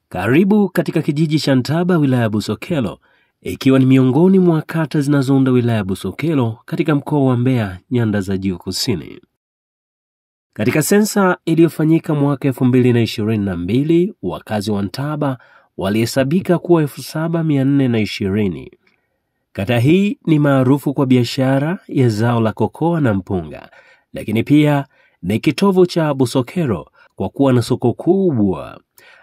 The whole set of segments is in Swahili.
Karibu katika kijiji cha Ntaba, wilaya ya Busokelo, ikiwa ni miongoni mwa kata zinazounda wilaya ya Busokelo katika mkoa wa Mbeya, Nyanda za Juu Kusini. Katika sensa iliyofanyika mwaka 2022, wakazi wa Ntaba walihesabika kuwa 7420. Kata hii ni maarufu kwa biashara ya zao la kokoa na mpunga, lakini pia ni kitovu cha Busokelo kwa kuwa na soko kubwa.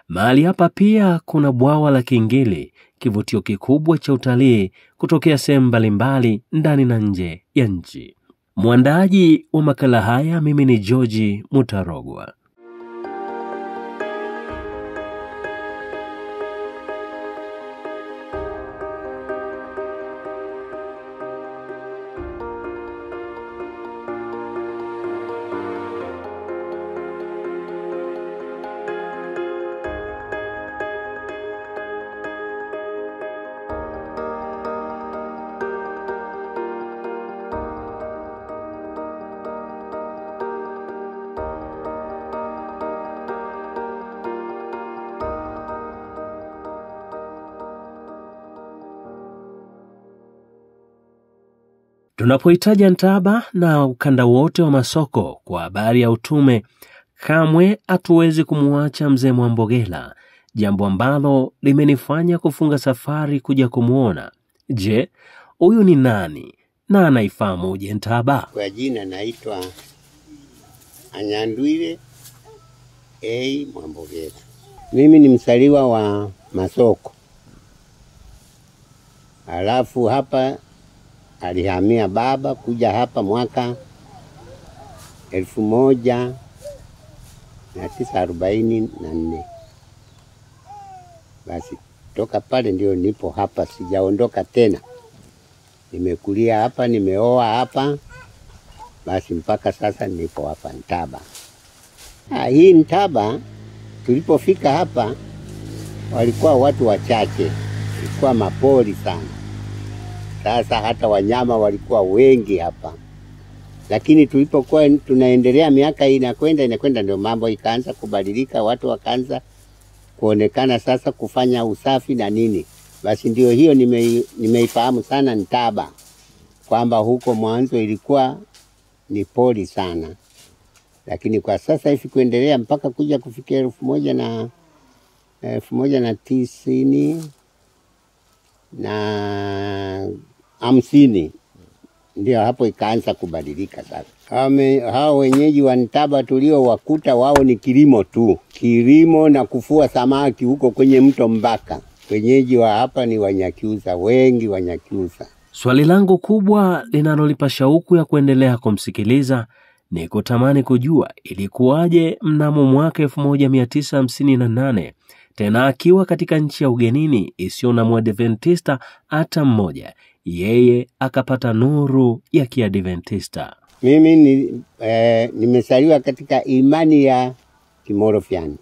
Mahali hapa pia kuna bwawa la Kingili, kivutio kikubwa cha utalii kutokea sehemu mbalimbali ndani na nje ya nchi. Mwandaaji wa makala haya mimi ni George Mutarogwa. Tunapohitaji Ntaba na ukanda wote wa masoko kwa habari ya utume, kamwe hatuwezi kumuacha mzee Mwambogela, jambo ambalo limenifanya kufunga safari kuja kumuona. Je, huyu ni nani na anaifahamu uje Ntaba? Kwa jina naitwa Anyandwile Mwambogela. Mimi ni msaliwa wa masoko. Alafu hapa alihamia baba kuja hapa mwaka 1944. Basi toka pale ndio nipo hapa, sijaondoka tena. Nimekulia hapa, nimeoa hapa. Basi mpaka sasa nipo hapa Ntaba. Hii Ntaba tulipofika hapa walikuwa watu wachache, ilikuwa mapori sana. Sasa hata wanyama walikuwa wengi hapa. Lakini tulipokuwa tunaendelea, miaka inakwenda ndio mambo ikaanza kubadilika, watu wakaanza kuonekana sasa kufanya usafi na nini. Basi ndio hiyo nimeifahamu sana Ntaba, kwamba huko mwanzo ilikuwa ni pori sana. Lakini kwa sasa hivi kuendelea mpaka kuja kufikia 1950 ndio hapo ikaanza kubadilika sasa. Hao wenyeji wa Ntaba tulio wakuta wao ni kilimo tu. Kilimo na kufua samaki huko kwenye mto Mbaka. Wenyeji wa hapa ni Wanyakyusa, wengi Wanyakyusa. Swali langu kubwa linalonipa shauku ya kuendelea kumsikiliza ni kutamani kujua ilikuwaje mnamo mwaka 1958, tena akiwa katika nchi ya ugenini isiyo na Mwadventista hata mmoja, yeye akapata nuru ya Kiadventista. Mimi nimesaliwa katika imani ya Kimorofiani.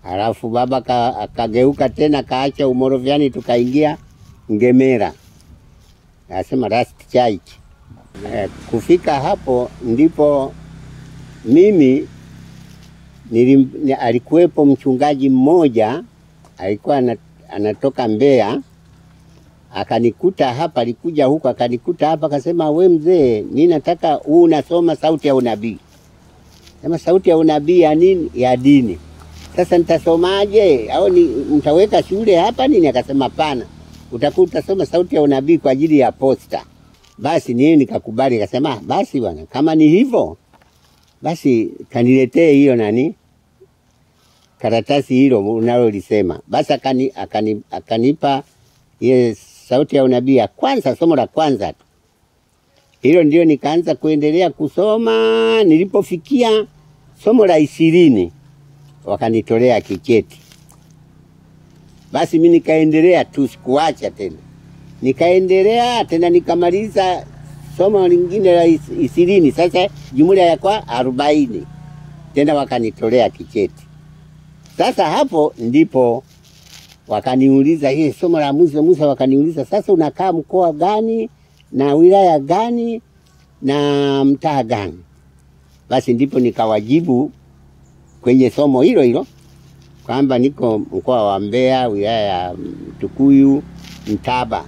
Alafu baba akageuka tena, kaacha Umorofiani, tukaingia Ngemera, nasema Rast Church. Kufika hapo ndipo mimi alikuwepo mchungaji mmoja, alikuwa anatoka Mbeya, akanikuta hapa, alikuja huko akanikuta hapa, akasema, we mzee, mimi nataka unasoma sauti ya unabii. Sema sauti ya unabii ya nini? Ya dini. Sasa nitasomaje? Au nitaweka shule hapa nini? Akasema pana, utasoma sauti ya unabii kwa ajili ya posta. Basi nikakubali, akasema basi bwana, kama ni hivyo basi kaniletee hiyo karatasi hilo unalolisema. Basi akanipa ile sauti ya unabii ya kwanza, somo la kwanza tu. Hilo ndio nikaanza kuendelea kusoma. Nilipofikia somo la 20 wakanitolea kicheti. Basi mimi nikaendelea tu, sikuacha tena. Nikaendelea tena nikamaliza somo lingine la 20. Sasa jumla ya kwa 40. Tena wakanitolea kicheti. Sasa hapo ndipo wakaniuliza hii somo la Musa, wakaniuliza sasa unakaa mkoa gani na wilaya gani na mtaa gani? Basi ndipo nikawajibu kwenye somo hilo hilo kwamba niko mkoa wa Mbeya, wilaya ya Tukuyu, Mtaba.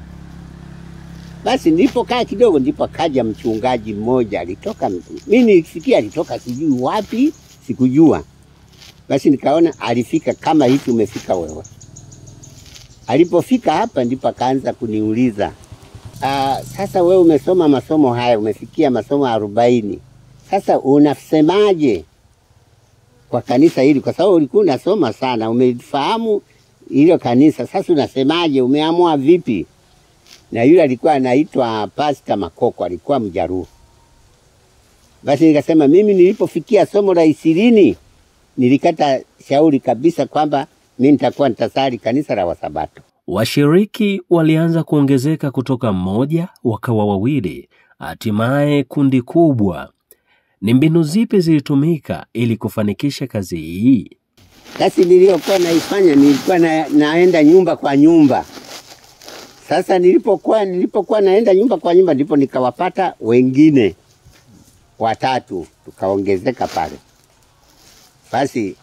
Basi nilipokaa kidogo ndipo kaja mchungaji mmoja alitoka, mimi nilifikia alitoka sijui wapi, sikujua. Basi nikaona alifika kama hivi umefika wewe. Alipofika hapa ndipo akaanza kuniuliza, sasa wewe umesoma masomo haya, umefikia masomo 40. Sasa unasemaje kwa kanisa hili? Kwa sababu ulikuwa unasoma sana, umefahamu hilo kanisa. Sasa unasemaje, umeamua vipi? Na yule alikuwa anaitwa Pastor Makoko, alikuwa Mjaruo. Basi nikasema mimi nilipofikia somo la 20 nilikata shauri kabisa kwamba mimi nitakuwa nitasali kanisa la Wasabato. Washiriki walianza kuongezeka kutoka mmoja wakawa wawili, hatimaye kundi kubwa. Ni mbinu zipi zilitumika ili kufanikisha kazi hii? Kazi niliyokuwa naifanya nilikuwa naenda nyumba kwa nyumba. Sasa nilipokuwa naenda nyumba kwa nyumba ndipo nikawapata wengine 3 tukaongezeka pale. Basi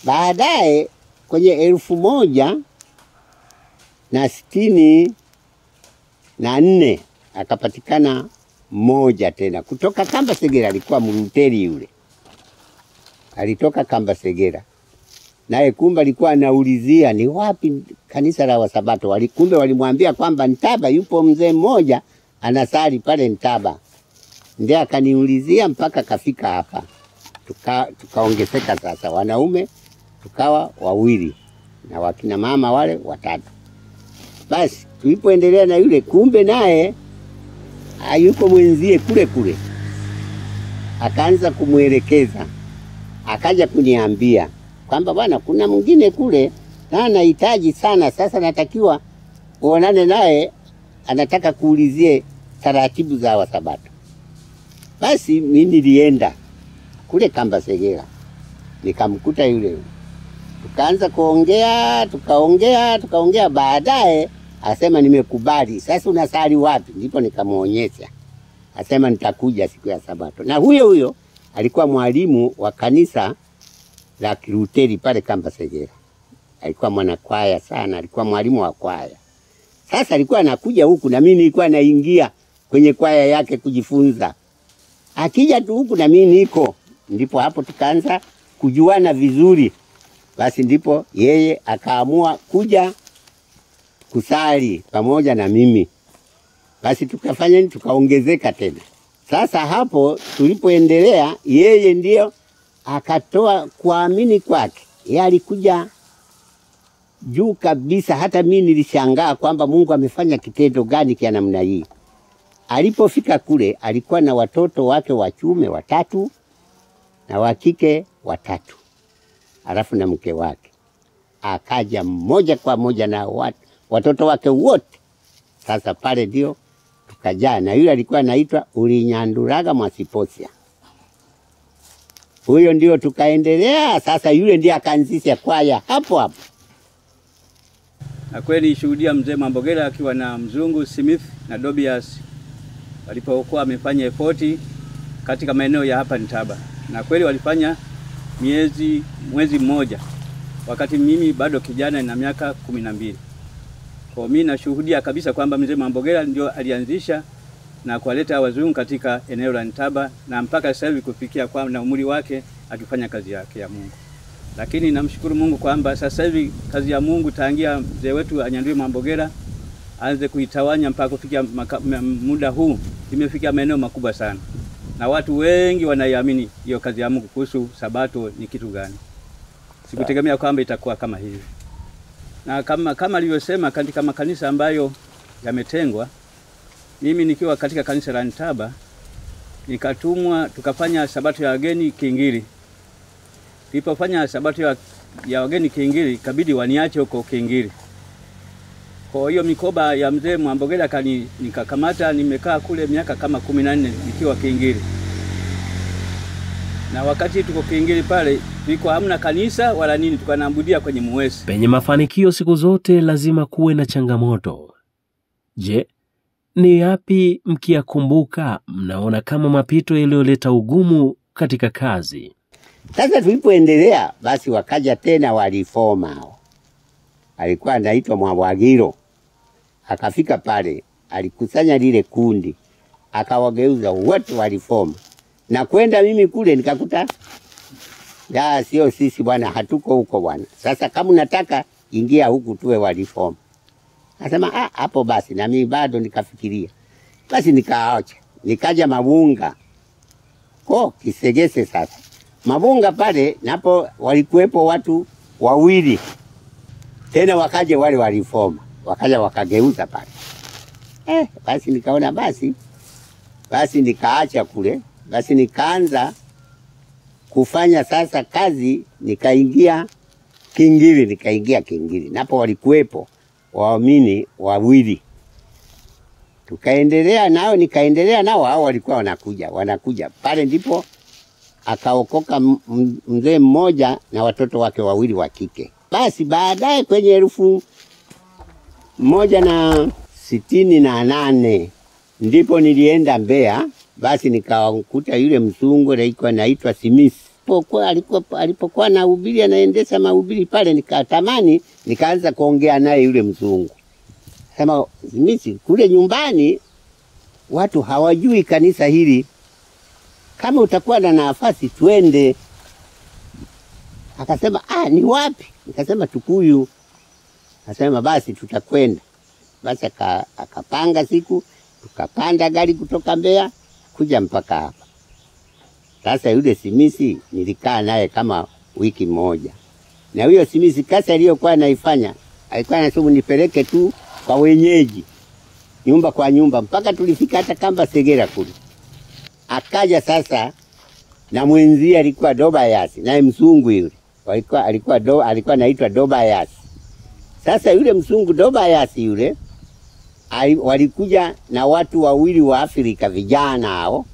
baadaye kwenye 1164 akapatikana mmoja tena kutoka Kambasegera, alikuwa Mluteri yule. Alitoka Kambasegera. Naye kumbe alikuwa anaulizia ni wapi kanisa la Wasabato. Kumbe walimwambia kwamba Ntaba yupo mzee mmoja anasali pale Ntaba. Ndiye akaniulizia mpaka kafika hapa. Tukaongezeka sasa, wanaume tukawa 2 na wakina mama wale 3. Basi tulipoendelea na yule, kumbe naye hayuko mwenzie kule. Akaanza kumuelekeza. Akaja kuniambia kwamba bwana, kuna mwingine kule na anahitaji sana, sasa natakiwa uonane naye, anataka kuulizie taratibu za Wasabato. Basi mimi nilienda kule Kambasegera, nikamkuta yule. Tukaanza tukaongea, baadaye asema nimekubali. Sasa unasali wapi? Ndipo nikamuonyesha. Asema nitakuja siku ya Sabato. Na huyo alikuwa mwalimu wa kanisa la Kiluteri pale Kambasegera. Alikuwa mwanakwaya sana, alikuwa mwalimu wa kwaya. Sasa alikuwa anakuja huku na mimi nilikuwa naingia kwenye kwaya yake kujifunza. Akija tu huku na mimi niko. Ndipo hapo tukaanza kujuana vizuri. Basi ndipo yeye akaamua kuja kusali pamoja na mimi. Basi tukafanya tukaongezeka tena. Sasa hapo tulipoendelea, yeye ndio akatoa kuamini kwake. Yeye alikuja juu kabisa, hata mimi nilishangaa kwamba Mungu amefanya kitendo gani kia namna hii. Alipofika kule alikuwa na watoto wake wa kiume 3 na wa kike 3. Alafu na mke wake. Akaja mmoja kwa moja na watoto wake wote. Sasa pale ndio tukajaa, na yule alikuwa anaitwa Ulinyanduraga Mwasiposia. Huyo ndio tukaendelea. Sasa yule ndiye akaanzisha kwaya hapo. Na kweli shuhudia mzee Mwambogela akiwa na mzungu Smith na Dobias walipokuwa wamefanya effort katika maeneo ya hapa Ntaba. Na kweli walifanya mwezi mmoja, wakati mimi bado kijana na miaka 12. Kwa mimi nashuhudia kabisa kwamba mzee Mwambogela ndio alianzisha na kuwaleta wazungu katika eneo la Ntaba, na mpaka sasa hivi kufikia kwa na umri wake akifanya kazi yake ya Mungu. Lakini namshukuru Mungu kwamba sasa hivi kazi ya Mungu tangia mzee wetu Anyandwi Mwambogela aanze kuitawanya mpaka kufikia muda huu imefikia maeneo makubwa sana. Na watu wengi wanaiamini hiyo kazi ya Mungu kuhusu Sabato ni kitu gani. Sikutegemea kwamba itakuwa kama hivi. Na kama alivyosema katika makanisa ambayo yametengwa, mimi nikiwa katika kanisa la Ntaba nikatumwa tukafanya Sabato ya wageni Kingiri. Tulipofanya Sabato ya wageni Kingiri, kabidi waniache huko Kingiri. Kwa hiyo mikoba ya mzee Mwambogela nikakamata, nimekaa kule miaka kama 14 nikiwa Kingiri. Na wakati tuko Kingiri pale, tulikuwa hamna kanisa wala nini, tukanaabudia kwenye Muwesi. Penye mafanikio siku zote lazima kuwe na changamoto. Je, ni yapi mkiyakumbuka mnaona kama mapito yaliyoleta ugumu katika kazi? Sasa tulipoendelea basi wakaja tena walifoma hao. Alikuwa anaitwa Mwabwagiro. Akafika pale, alikusanya lile kundi, akawageuza wote walifoma. Na kwenda mimi kule nikakuta sio sisi bwana, hatuko huko bwana. Sasa kama unataka ingia huku tuwe walifoma. Nasema hapo basi, na mimi bado nikafikiria. Basi nikaacha. Nikaja Mabunga. Kisegese sasa. Mabunga pale napo walikuwepo watu wawili. Tena wakaja wale walifoma. Wakaja wakageuza pale. Basi nikaona basi nikaacha kule. Basi nikaanza kufanya sasa kazi, nikaingia Kingiri. Napo walikuwepo waamini wawili. Nikaendelea nao hao walikuwa wanakuja. Pale ndipo akaokoka mzee mmoja na watoto wake wawili wa kike. Basi baadaye kwenye 1968 ndipo nilienda Mbeya. Basi nikakuta yule mzungu alikuwa anaitwa Smith. Alipokuwa anahubiri, anaendesha mahubiri pale, nikatamani nikaanza kuongea naye yule mzungu. Sema, Smith, kule nyumbani watu hawajui kanisa hili. Kama utakuwa na nafasi twende. Akasema, ni wapi? Nikasema Tukuyu. Akasema basi tutakwenda. Basi akapanga siku, tukapanda gari kutoka Mbeya kuja mpaka hapa. Sasa yule Simisi nilikaa naye kama wiki moja. Na huyo Simisi kazi aliyokuwa anaifanya, alikuwa anasema nipeleke tu kwa wenyeji, nyumba kwa nyumba, mpaka tulifika hata Kamba Segera kule. Akaja sasa na mwenzie alikuwa Dobayasi, naye mzungu yule. Alikuwa anaitwa Dobayasi. Sasa yule mzungu Dobayasi yule walikuja na watu wawili wa Afrika, vijana hao.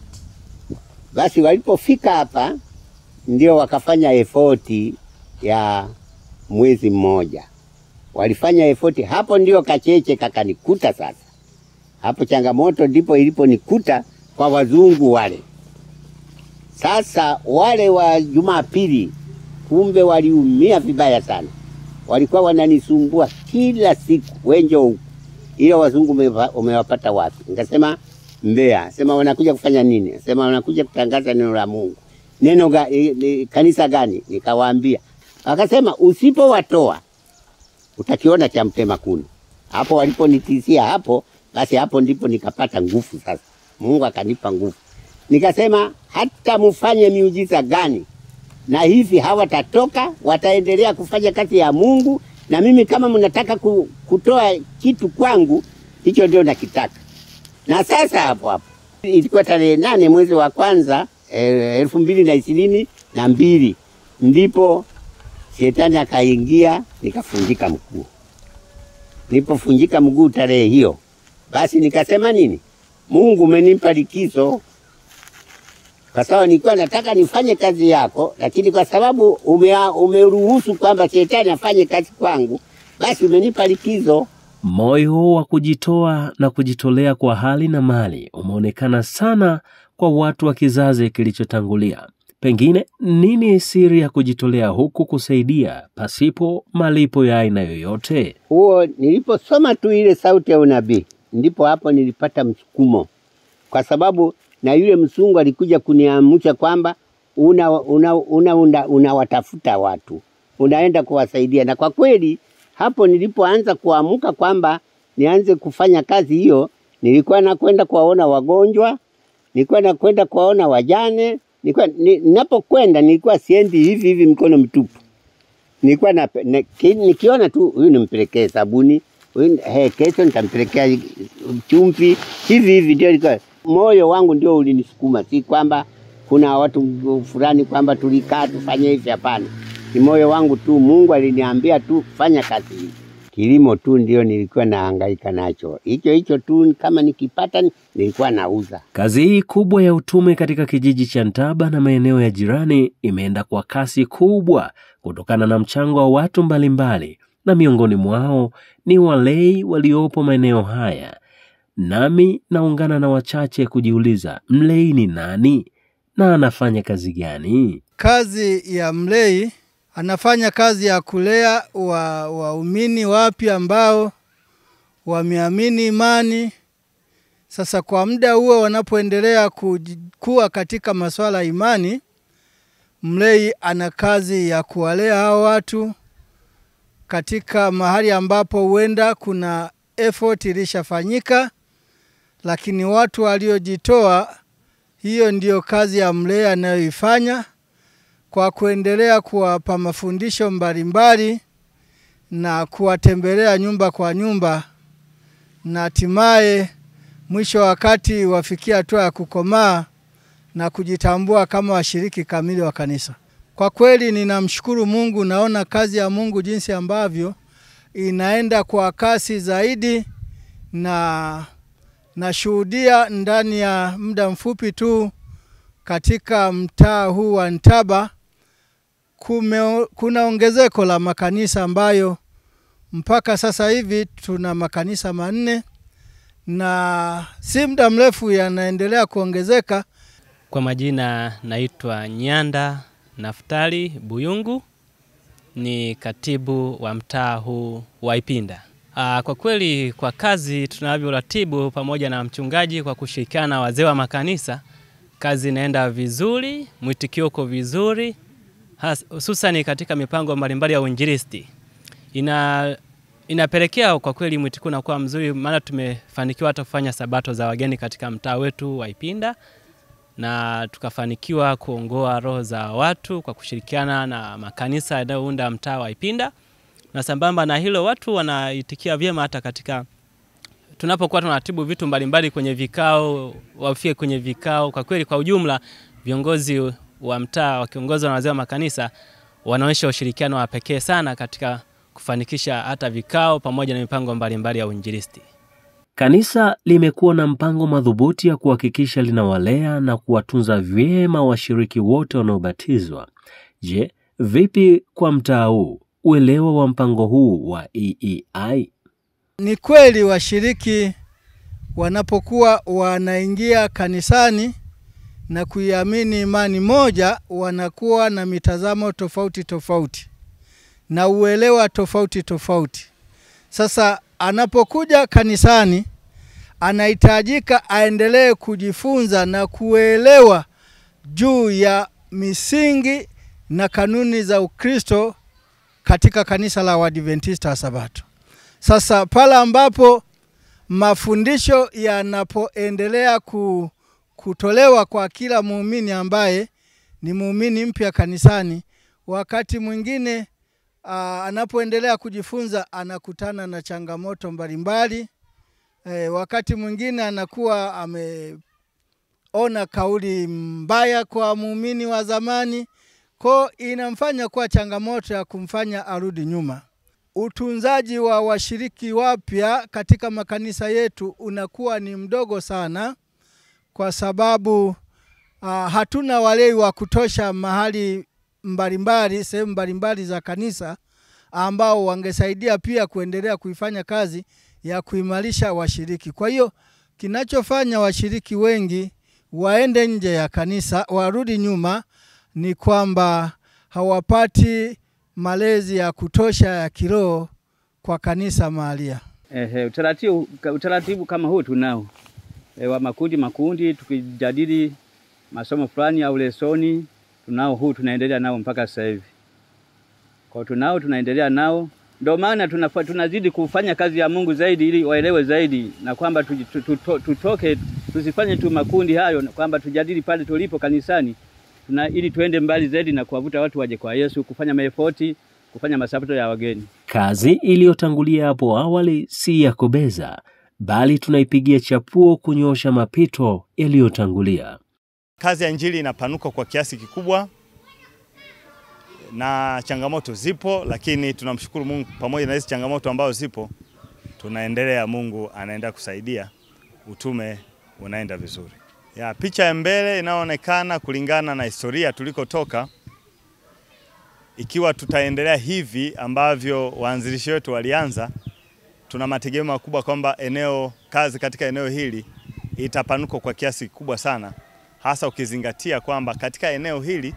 Basi walipofika hapa ndio wakafanya effort ya mwezi mmoja. Walifanya effort, hapo ndio kacheche kakanikuta sasa. Hapo changamoto ndipo iliponikuta kwa wazungu wale. Sasa wale wa Jumapili kumbe waliumia vibaya sana. Walikuwa wananisumbua kila siku, wenjo huko. Ile wazungu umewapata wapi? Nikasema Mbeya. Sema wanakuja kufanya nini? Sema wanakuja kutangaza neno la Mungu. Kanisa gani? Nikawaambia. Akasema usipowatoa utakiona cha mtema kuni. Hapo waliponitisia hapo, basi hapo ndipo nikapata nguvu sasa. Mungu akanipa nguvu. Nikasema hata mfanye miujiza gani, na hivi hawatatoka, wataendelea kufanya kazi ya Mungu, na mimi kama mnataka kutoa kitu kwangu, hicho ndio nakitaka. Na sasa hapo ilikuwa tarehe 8 mwezi wa kwanza 2022 ndipo shetani akaingia, nikafunjika mguu. Nilipofunjika mguu tarehe hiyo, basi nikasema nini? Mungu umenipa likizo. Kwa sababu nilikuwa nataka nifanye kazi yako, lakini kwa sababu umeruhusu kwamba shetani afanye kazi kwangu, basi umenipa likizo. Moyo wa kujitoa na kujitolea kwa hali na mali umeonekana sana kwa watu wa kizazi kilichotangulia. Pengine nini siri ya kujitolea huku kusaidia pasipo malipo ya aina yoyote? Huo niliposoma tu ile sauti ya unabii, ndipo hapo nilipata msukumo. Kwa sababu na yule msungu alikuja kuniamsha kwamba unawatafuta watu, unaenda kuwasaidia. Na kwa kweli hapo nilipoanza kuamka kwamba nianze kufanya kazi hiyo, nilikuwa nakwenda kuwaona wagonjwa, nilikuwa nakwenda kuwaona wajane. Ninapokwenda nilikuwa siendi hivi mikono mitupu. Nilikuwa nikiona tu huyu nimpelekee sabuni, kesho nitampelekea chumvi, hivi ndio ilikuwa. Moyo wangu ndio ulinisukuma, si kwamba kuna watu fulani kwamba tulikaa tufanye hivi, hapana. Ni moyo wangu tu, Mungu aliniambia tu fanya kazi hii. Kilimo tu ndio nilikuwa nahangaika nacho. Hicho tu kama nikipata nilikuwa nauza. Kazi hii kubwa ya utume katika kijiji cha Ntaba na maeneo ya jirani imeenda kwa kasi kubwa kutokana na mchango wa watu mbalimbali, na miongoni mwao ni walei waliopo maeneo haya. Nami naungana na wachache kujiuliza, mlei ni nani na anafanya kazi gani? Kazi ya mlei, anafanya kazi ya kulea waumini wapya ambao wameamini imani. Sasa kwa muda huo wanapoendelea kukua katika masuala ya imani, mlei ana kazi ya kuwalea hao watu katika mahali ambapo huenda kuna effort ilishafanyika, lakini watu waliojitoa, hiyo ndiyo kazi ya mlei anayoifanya kwa kuendelea kuwapa mafundisho mbalimbali na kuwatembelea nyumba kwa nyumba, na hatimaye mwisho wakati wafikia hatua ya kukomaa na kujitambua kama washiriki kamili wa kanisa. Kwa kweli ninamshukuru Mungu, naona kazi ya Mungu jinsi ambavyo inaenda kwa kasi zaidi, na nashuhudia ndani ya muda mfupi tu katika mtaa huu wa Ntaba kuna ongezeko la makanisa ambayo mpaka sasa hivi tuna makanisa 4 na si muda mrefu yanaendelea kuongezeka. Kwa majina naitwa Nyanda Naftali Buyungu, ni katibu wa mtaa huu wa Ipinda. Kwa kweli kwa kazi tunavyoratibu pamoja na mchungaji kwa kushirikiana na wazee wa makanisa, kazi inaenda vizuri, mwitikio uko vizuri, hususan katika mipango mbalimbali ya uinjilisti. Inapelekea kwa kweli mwitikio unakuwa mzuri, maana tumefanikiwa hata kufanya sabato za wageni katika mtaa wetu wa Ipinda, na tukafanikiwa kuongoa roho za watu kwa kushirikiana na makanisa yanayounda mtaa wa Ipinda. Na sambamba na hilo, watu wanaitikia vyema hata katika tunapokuwa tunaratibu vitu mbalimbali kwenye vikao, wafie kwenye vikao. Kwa kweli kwa ujumla viongozi wa mtaa wakiongozwa na wazee wa makanisa wanaonyesha ushirikiano wa pekee sana katika kufanikisha hata vikao pamoja na mipango mbalimbali ya uinjilisti. Kanisa limekuwa na mpango madhubuti ya kuhakikisha linawalea na kuwatunza vyema washiriki wote wanaobatizwa. Je, vipi kwa mtaa huu, uelewa wa mpango huu wa EEI? Ni kweli washiriki wanapokuwa wanaingia kanisani na kuiamini imani moja, wanakuwa na mitazamo tofauti tofauti na uelewa tofauti tofauti. Sasa anapokuja kanisani anahitajika aendelee kujifunza na kuelewa juu ya misingi na kanuni za Ukristo katika kanisa la Waadventista wa Sabato. Sasa pale ambapo mafundisho yanapoendelea kutolewa kwa kila muumini ambaye ni muumini mpya kanisani, wakati mwingine anapoendelea kujifunza anakutana na changamoto mbalimbali. Wakati mwingine anakuwa ameona kauli mbaya kwa muumini wa zamani, kwa inamfanya kwa changamoto ya kumfanya arudi nyuma. Utunzaji wa washiriki wapya katika makanisa yetu unakuwa ni mdogo sana, kwa sababu hatuna walei wa kutosha mahali mbalimbali, sehemu mbalimbali za kanisa ambao wangesaidia pia kuendelea kuifanya kazi ya kuimarisha washiriki. Kwa hiyo kinachofanya washiriki wengi waende nje ya kanisa, warudi nyuma, ni kwamba hawapati malezi ya kutosha ya kiroho kwa kanisa mahalia. Utaratibu kama huu tunao. Wa makundi tukijadili masomo fulani au lesoni, tunao huu tunaendelea nao mpaka sasa hivi. Kwa tunao tunaendelea nao. Ndio maana tunazidi kufanya kazi ya Mungu zaidi ili waelewe zaidi, na kwamba tutoke tusifanye tu makundi hayo, kwamba tujadili pale tulipo kanisani, ili tuende mbali zaidi na kuwavuta watu waje kwa Yesu, kufanya maefoti, kufanya masabato ya wageni. Kazi iliyotangulia hapo awali si ya kubeza, bali tunaipigia chapuo kunyosha mapito yaliyotangulia. Kazi ya injili inapanuka kwa kiasi kikubwa na changamoto zipo, lakini tunamshukuru Mungu pamoja na hizo changamoto ambazo zipo, tunaendelea, Mungu anaenda kusaidia, utume unaenda vizuri. Picha ya mbele inaonekana kulingana na historia tulikotoka, ikiwa tutaendelea hivi ambavyo waanzilishi wetu walianza, tuna mategemeo makubwa kwamba kazi katika eneo hili itapanuka kwa kiasi kikubwa sana, hasa ukizingatia kwamba katika eneo hili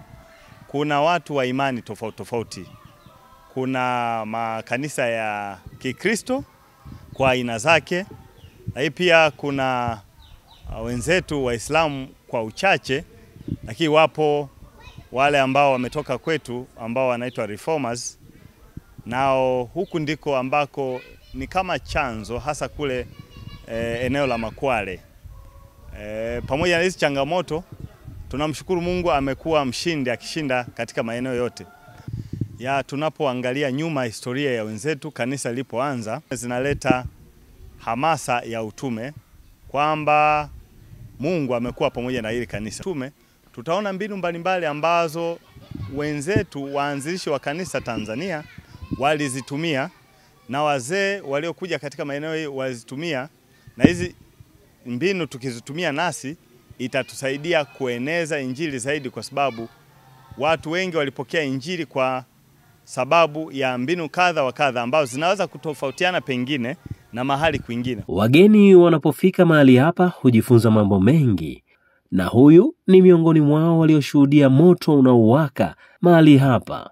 kuna watu wa imani tofauti tofauti. Kuna makanisa ya Kikristo kwa aina zake, lakini pia kuna wenzetu Waislamu kwa uchache, lakini wapo wale ambao wametoka kwetu ambao wanaitwa reformers. Nao huku ndiko ambako ni kama chanzo, hasa kule eneo la Makwale. Pamoja na hizi changamoto, tunamshukuru Mungu amekuwa mshindi, akishinda katika maeneo yote. Tunapoangalia nyuma historia ya wenzetu kanisa lilipoanza, zinaleta hamasa ya utume kwamba Mungu amekuwa pamoja na hili kanisa. Tutaona mbinu mbalimbali ambazo wenzetu waanzilishi wa kanisa Tanzania walizitumia, na wazee waliokuja katika maeneo hii walizitumia, na hizi mbinu tukizitumia nasi itatusaidia kueneza injili zaidi, kwa sababu watu wengi walipokea injili kwa sababu ya mbinu kadha wa kadha ambazo zinaweza kutofautiana pengine na mahali kwingine. Wageni wanapofika mahali hapa hujifunza mambo mengi, na huyu ni miongoni mwao walioshuhudia moto unaowaka mahali hapa.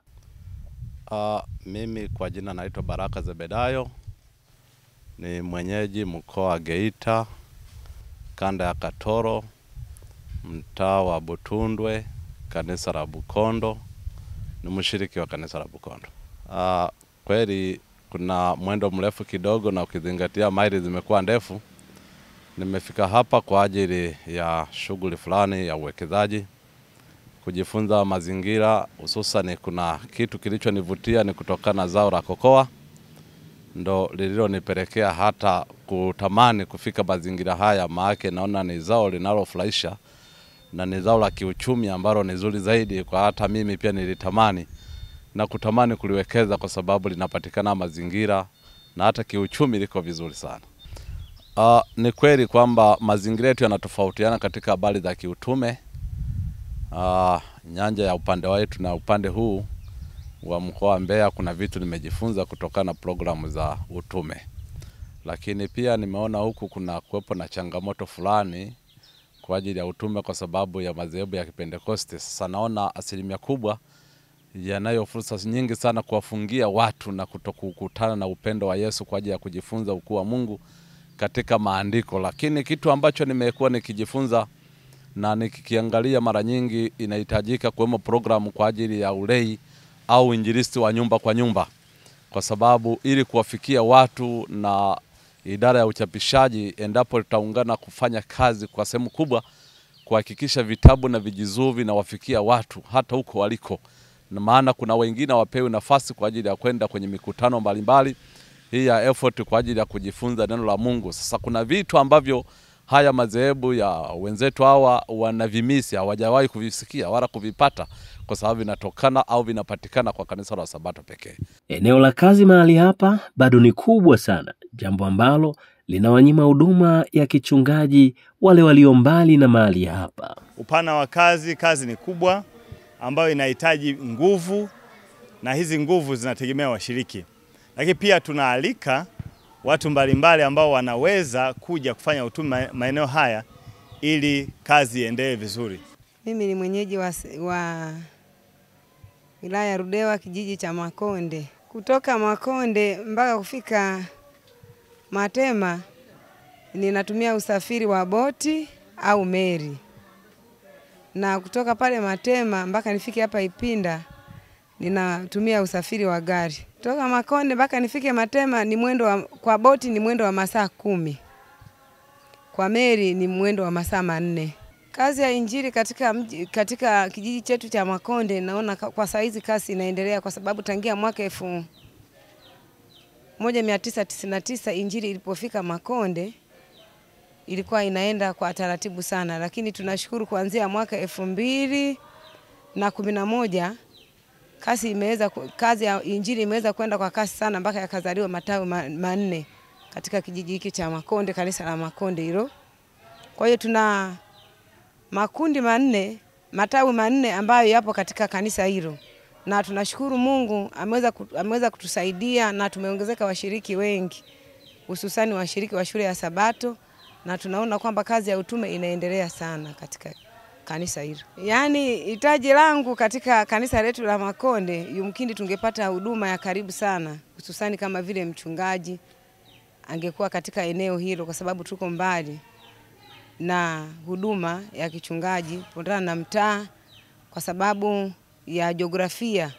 Mimi kwa jina naitwa Baraka Zebedayo, ni mwenyeji mkoa wa Geita, kanda ya Katoro, mtaa wa Butundwe, kanisa la Bukondo, ni mshiriki wa kanisa la Bukondo. Kweli kuna mwendo mrefu kidogo, na ukizingatia maili zimekuwa ndefu. Nimefika hapa kwa ajili ya shughuli fulani ya uwekezaji, kujifunza mazingira, hususan kuna kitu kilichonivutia ni kutokana na zao la kokoa, ndo lililonipelekea hata kutamani kufika mazingira haya, maana naona ni zao linalofurahisha na ni zao la kiuchumi ambalo ni zuri zaidi, kwa hata mimi pia nilitamani na kutamani kuliwekeza kwa sababu linapatikana mazingira na hata kiuchumi liko vizuri sana. Ni kweli kwamba mazingira yetu yanatofautiana katika habari za kiutume. Nyanja ya upande wetu na upande huu wa mkoa wa Mbeya kuna vitu nimejifunza kutokana na programu za utume. Lakini pia nimeona huku kuna kuwepo na changamoto fulani kwa ajili ya utume kwa sababu ya madhehebu ya Kipentekoste. Sasa naona asilimia kubwa yanayo fursa nyingi sana kuwafungia watu na kutokukutana na upendo wa Yesu kwa ajili ya kujifunza ukuu wa Mungu katika maandiko. Lakini kitu ambacho nimekuwa nikijifunza na nikiangalia mara nyingi, inahitajika kuwemo programu kwa ajili ya ulei au injilisti wa nyumba kwa nyumba, kwa sababu ili kuwafikia watu na idara ya uchapishaji, endapo tutaungana kufanya kazi kwa sehemu kubwa kuhakikisha vitabu na vijizuu vinawafikia watu hata huko waliko, na maana kuna wengine wapewe nafasi kwa ajili ya kwenda kwenye mikutano mbalimbali hii ya effort kwa ajili ya kujifunza neno la Mungu. Sasa kuna vitu ambavyo haya madhehebu ya wenzetu hawa wanavimisi, hawajawahi kuvisikia wala kuvipata, kwa sababu vinatokana au vinapatikana kwa kanisa la Sabato pekee. Eneo la kazi mahali hapa bado ni kubwa sana, jambo ambalo linawanyima huduma ya kichungaji wale walio mbali na mahali hapa. Upana wa kazi ni kubwa ambayo inahitaji nguvu, na hizi nguvu zinategemea washiriki. Lakini pia tunaalika watu mbalimbali ambao wanaweza kuja kufanya utume maeneo haya ili kazi iendelee vizuri. Mimi ni mwenyeji wa wilaya ya Ludewa, kijiji cha Makonde. Kutoka Makonde mpaka kufika Matema ninatumia usafiri wa boti au meli. Na kutoka pale Matema mpaka nifike hapa Ipinda ninatumia usafiri wa gari. Kutoka Makonde mpaka nifike Matema ni mwendo kwa boti ni mwendo wa masaa 10. Kwa meli ni mwendo wa masaa 4. Kazi ya injili katika kijiji chetu cha Makonde, naona kwa saizi kazi inaendelea, kwa sababu tangia mwaka 1999 injili ilipofika Makonde ilikuwa inaenda kwa taratibu sana, lakini tunashukuru kuanzia mwaka 2011 kazi ya injili imeweza kwenda kwa kasi sana mpaka yakazaliwa matawi 4 katika kijiji hiki cha Makonde, kanisa la Makonde hilo. Kwa hiyo tuna makundi 4, matawi 4 ambayo yapo katika kanisa hilo, na tunashukuru Mungu ameweza kutusaidia na tumeongezeka washiriki wengi, hususani washiriki wa shule ya Sabato, na tunaona kwamba kazi ya utume inaendelea sana katika kanisa hilo. Yaani hitaji langu katika kanisa letu la Makonde, yumkini tungepata huduma ya karibu sana, hususani kama vile mchungaji angekuwa katika eneo hilo, kwa sababu tuko mbali na huduma ya kichungaji kutokana na mtaa, kwa sababu ya jiografia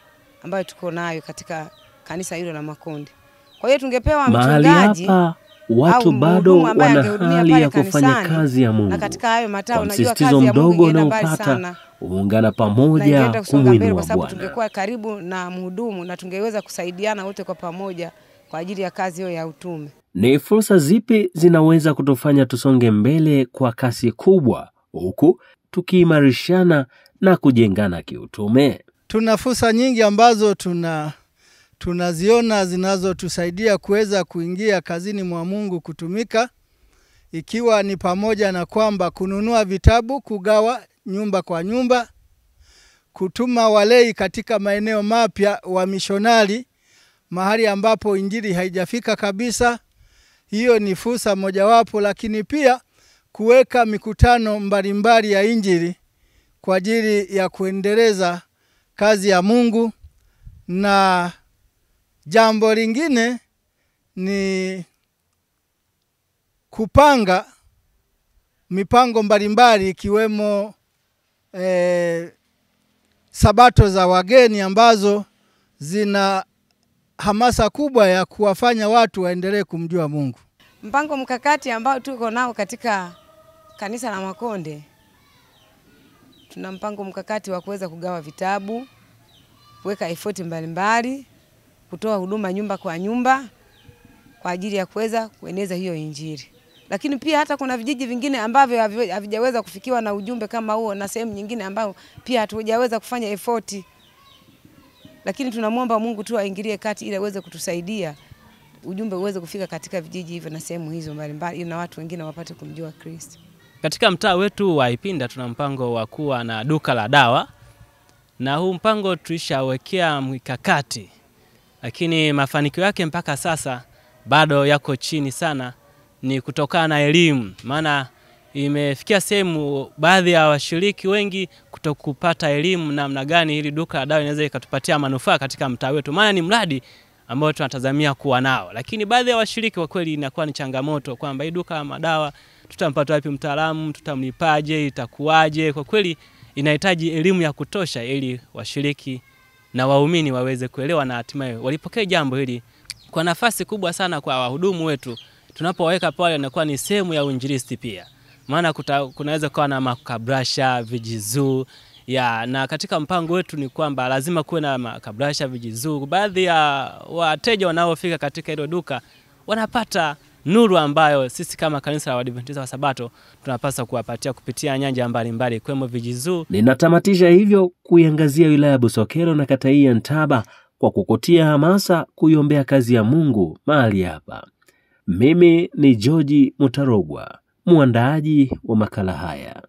ambayo tuko nayo katika kanisa hilo la Makonde. Kwa hiyo tungepewa mchungaji hapa watu bado wana hali ya kufanya kazi ya Mungu. Na katika hayo mataa unajua kazi ya Mungu inaenda mbali sana. Uungana pamoja kumwinua kwa sababu tungekuwa karibu na mhudumu na tungeweza kusaidiana wote kwa pamoja kwa ajili ya kazi hiyo ya utume. Ni fursa zipi zinaweza kutufanya tusonge mbele kwa kasi kubwa huku tukiimarishana na kujengana kiutume? Tuna fursa nyingi ambazo tunaziona zinazotusaidia kuweza kuingia kazini mwa Mungu kutumika, ikiwa ni pamoja na kwamba kununua vitabu, kugawa nyumba kwa nyumba, kutuma walei katika maeneo mapya wa mishonari, mahali ambapo injili haijafika kabisa. Hiyo ni fursa mojawapo, lakini pia kuweka mikutano mbalimbali ya injili kwa ajili ya kuendeleza kazi ya Mungu. Na jambo lingine ni kupanga mipango mbalimbali ikiwemo sabato za wageni ambazo zina hamasa kubwa ya kuwafanya watu waendelee kumjua Mungu. Mpango mkakati ambao tuko nao katika kanisa la Makonde, tuna mpango mkakati wa kuweza kugawa vitabu, kuweka effort mbalimbali, kutoa huduma nyumba kwa nyumba kwa ajili ya kuweza kueneza hiyo injili. Lakini pia hata kuna vijiji vingine ambavyo havijaweza kufikiwa na ujumbe kama huo, na sehemu nyingine ambao pia hatujaweza kufanya effort. Lakini tunamwomba Mungu tu aingilie kati ili aweze kutusaidia ujumbe uweze kufika katika vijiji hivyo na sehemu hizo mbalimbali, ili na watu wengine wapate kumjua Kristo. Katika mtaa wetu wa Ipinda tuna mpango wa kuwa na duka la dawa, na huu mpango tulishawekea mikakati, lakini mafanikio yake mpaka sasa bado yako chini sana. Ni kutokana na elimu, maana imefikia sehemu baadhi ya washiriki wengi kutokupata elimu namna gani hili duka la dawa inaweza ikatupatia manufaa katika mtaa wetu, maana ni mradi ambao tunatazamia kuwa nao. Lakini baadhi ya washiriki kwa kweli inakuwa ni changamoto kwamba hii duka la madawa tutampata wapi mtaalamu, tutamlipaje, itakuwaje? Kwa kweli inahitaji elimu ya kutosha ili washiriki na waumini waweze kuelewa na hatimaye walipokea jambo hili kwa nafasi kubwa sana. Kwa wahudumu wetu tunapoweka pale inakuwa ni sehemu ya uinjilisti pia, maana kunaweza kuwa na makabrasha, vijizuu na katika mpango wetu ni kwamba lazima kuwe na makabrasha, vijizuu. Baadhi ya wateja wanaofika katika hilo duka wanapata nuru ambayo sisi kama kanisa la Waadventista wa Sabato tunapaswa kuwapatia kupitia nyanja mbalimbali kwemo vijizuu. Ninatamatisha hivyo kuiangazia wilaya ya Busokelo na kata hii ya Ntaba kwa kukutia hamasa kuiombea kazi ya Mungu mahali hapa. Mimi ni George Mutarogwa, muandaaji wa makala haya.